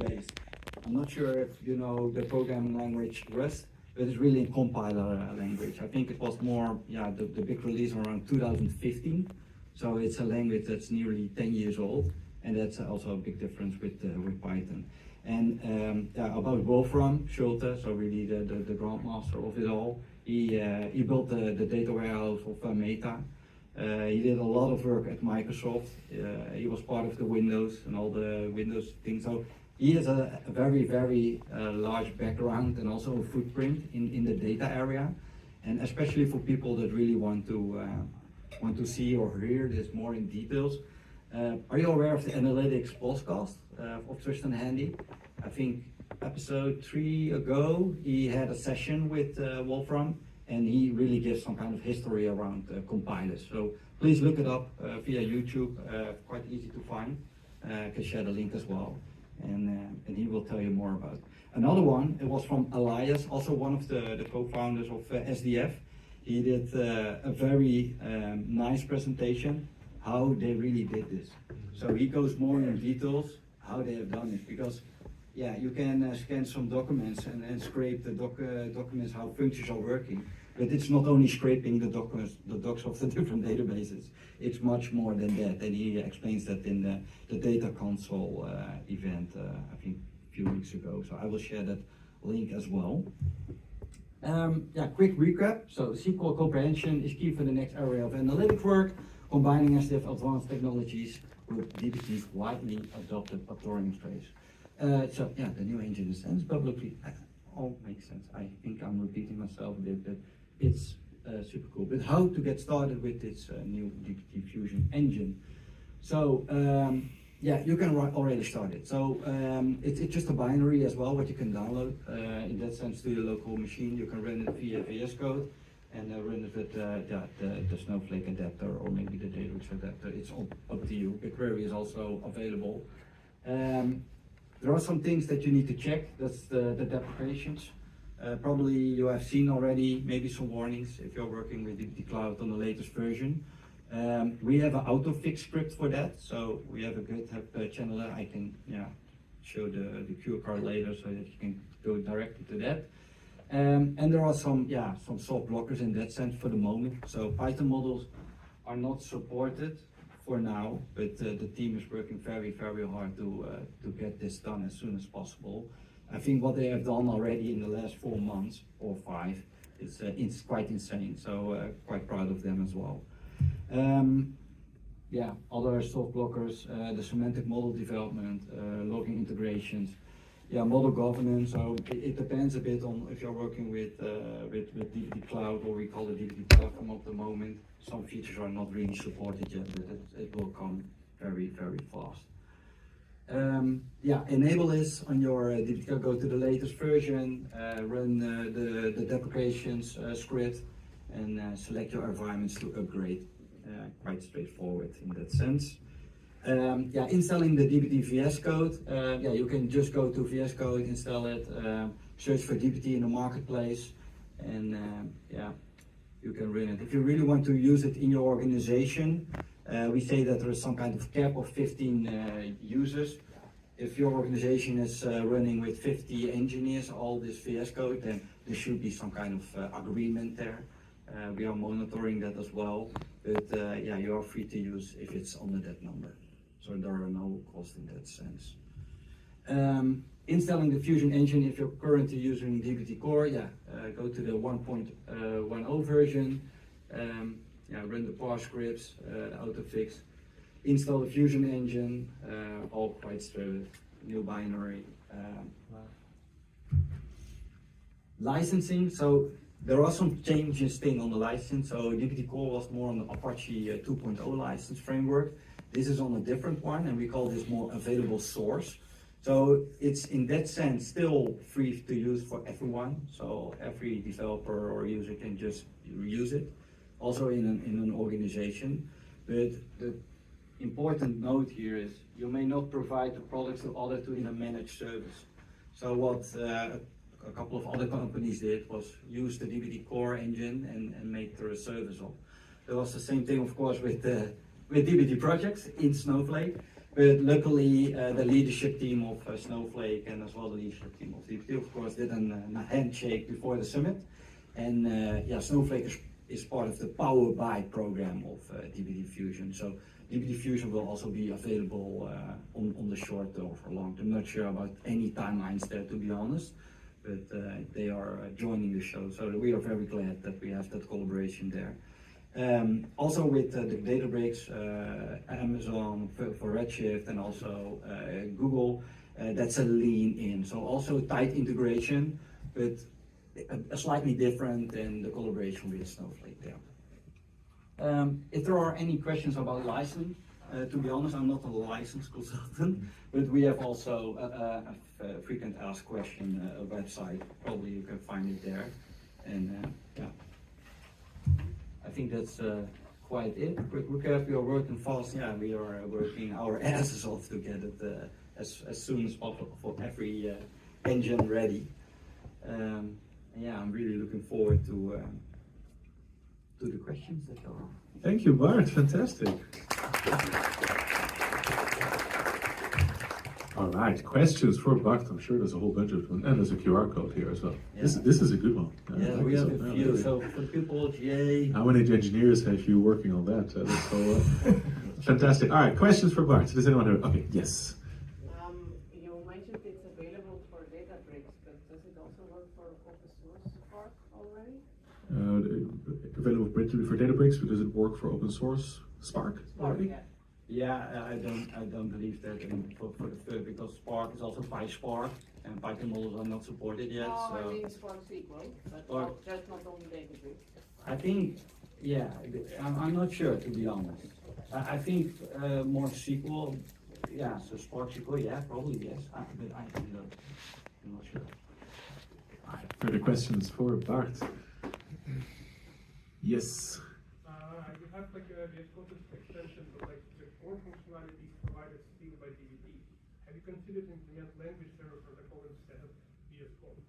based. I'm not sure if you know the programming language Rust, but it's really a compiler language. I think it was more, the big release around 2015. So it's a language that's nearly 10 years old, and that's also a big difference with Python. And about Wolfram Schulte, so really the grandmaster of it all, he built the data warehouse of Meta. He did a lot of work at Microsoft. He was part of the Windows and all the Windows things. So he has a very, very large background and also a footprint in the data area, and especially for people that really want to see or hear this more in details. Are you aware of the analytics podcast of Tristan Handy? I think episode 3 ago he had a session with Wolfram, and he really gives some kind of history around compilers. So please look it up via YouTube, quite easy to find. I can share the link as well, and he will tell you more about it. Another one, it was from Elias, also one of the co-founders of SDF. He did a very nice presentation, how they really did this. So he goes more in details how they have done it, because you can scan some documents and scrape the documents, how functions are working. But it's not only scraping the docs of the different databases. It's much more than that, and he explains that in the data console event, I think a few weeks ago. So I will share that link as well. Quick recap. So SQL comprehension is key for the next area of analytic work, combining SDF advanced technologies with DBT's widely adopted factoring space. The new engine in sense, publicly, all makes sense. I think I'm repeating myself a bit, but it's super cool. But how to get started with this new GPT Fusion engine? So you can already start it. So it's just a binary as well, what you can download. In that sense, to your local machine, you can run it via VS Code and run it with the Snowflake adapter or maybe the Databricks adapter. It's up to you. BigQuery is also available. There are some things that you need to check. That's the deprecations. Probably you have seen already maybe some warnings if you're working with the cloud on the latest version. We have an autofix script for that. So we have a GitHub channel that I can show the QR code later so that you can go directly to that. And there are some soft blockers in that sense for the moment. So Python models are not supported for now, but the team is working very, very hard to get this done as soon as possible. I think what they have done already in the last 4 months or 5 is it's quite insane. So quite proud of them as well. Other soft blockers, the semantic model development, logging integrations, model governance. So it depends a bit on if you're working with DBT Cloud, or we call it DBT Platform at the moment. Some features are not really supported yet, but it will come very, very fast. Enable this on your DBT. Go to the latest version, run the deprecations script, and select your environments to upgrade. Quite straightforward in that sense. Installing the DBT VS Code. You can just go to VS Code, install it, search for DBT in the marketplace, and you can run it. If you really want to use it in your organization, we say that there is some kind of cap of 15 users. If your organization is running with 50 engineers, all this VS Code, then there should be some kind of agreement there. We are monitoring that as well, but you are free to use if it's under that number. So there are no costs in that sense. Installing the Fusion engine, if you're currently using DBT Core, go to the 1.10 version, run the parse scripts, the autofix, install the Fusion engine, all quite straight, new binary. Licensing, so there are some changes on the license. So DBT Core was more on the Apache 2.0 license framework. This is on a different one, and we call this more available source. So it's in that sense still free to use for everyone. So every developer or user can just use it, also in an organization. But the important note here is you may not provide the products to others in a managed service. So what a couple of other companies did was use the DBT Core engine and make their service of. There was the same thing, of course, with DBT projects in Snowflake. But luckily, the leadership team of Snowflake and as well the leadership team of DBT, of course, did a handshake before the summit. And yeah, Snowflake is part of the Power By program of DBT Fusion. So DBT Fusion will also be available on the short or for long term. Not sure about any timelines there, to be honest, but they are joining the show. So we are very glad that we have that collaboration there. Also with the Databricks, Amazon for Redshift, and also Google, that's a lean in. So also tight integration, but a slightly different than the collaboration with Snowflake there. If there are any questions about licensing, to be honest, I'm not a license consultant, but we have also a frequent asked question website. Probably you can find it there. And yeah. I think that's quite it. We are working fast. Yeah, we are working our asses off to get it as soon as possible for every engine ready. Yeah, I'm really looking forward to the questions that are. Thank you, Bart. Fantastic. All right, questions for Bart. I'm sure there's a whole bunch of them, and there's a QR code here as well. Yeah. This is a good one. Yeah, we have a few. So for people, yay. How many engineers have you working on that? That's so fantastic. All right, questions for Bart. Does anyone have? Okay, yes. You mentioned it's available for Databricks, but does it also work for open source Spark already? Available for Databricks, but does it work for open source Spark already? Yeah. Yeah, I don't believe that for the third, because Spark is also PySpark and Python models are not supported yet. No, so. I mean Spark SQL, but just not only Databricks. I think, yeah, I'm not sure, to be honest. I think more SQL, yeah, so Spark SQL, yeah, probably yes, but I'm not sure. All right, further questions for Bart? Yes. You have like the context extension, but like the core functionality is provided still by DBT. Have you considered implement language server protocol instead of VS Code?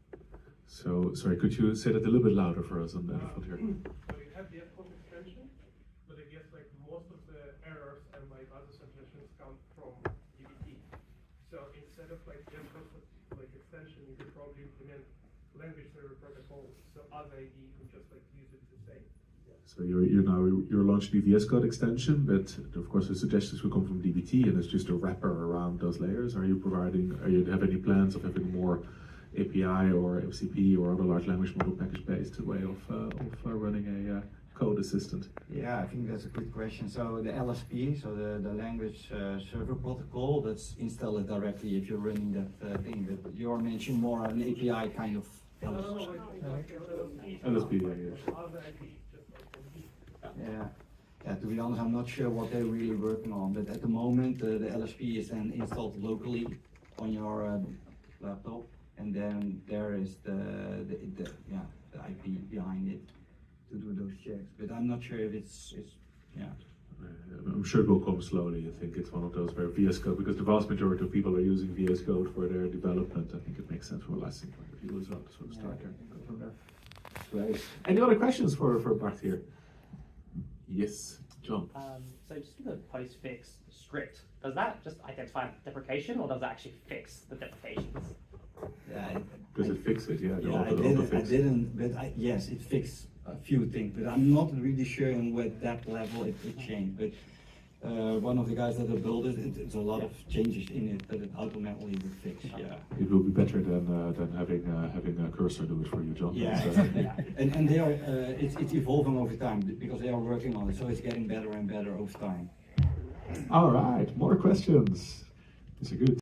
So, sorry, could you say that a little bit louder for us on the front here? So you have VS Code extension, but I guess like most of the errors and like other suggestions come from DBT. So instead of like VS Code like extension, you could probably implement language server protocol, so other IDE could just like use it the same. So you're launching the VS Code extension, but of course the suggestions will come from DBT, and it's just a wrapper around those layers. Are you have any plans of having more API or MCP or other large language model package-based way of running a code assistant? Yeah, I think that's a good question. So the LSP, so the language server protocol, that's installed directly if you're running that thing. But you're mentioning more an API kind of. LSP, Yeah, to be honest, I'm not sure what they're really working on, but at the moment the LSP is then installed locally on your laptop, and then there is the IP behind it to do those checks. But I'm not sure if it's yeah. I'm sure it will come slowly. I think it's one of those where VS Code, because the vast majority of people are using VS Code for their development. I think it makes sense from a licensing point of view as well to sort of start there. Go from there. Great. Any other questions for Bart here? Yes, John. So just the postfix script, does that just identify deprecation, or does it actually fix the deprecations? Yeah, Does it fix it? Yeah, I didn't, but yes, it fixed a few things, but I'm not really sure in what that level it changed. But one of the guys that built it, it's a lot of changes in it that it automatically will fix. Yeah, it will be better than having a cursor do it for you, John. Yeah, and they are it's evolving over time because they are working on it, so it's getting better and better over time. All right, more questions. It's a good.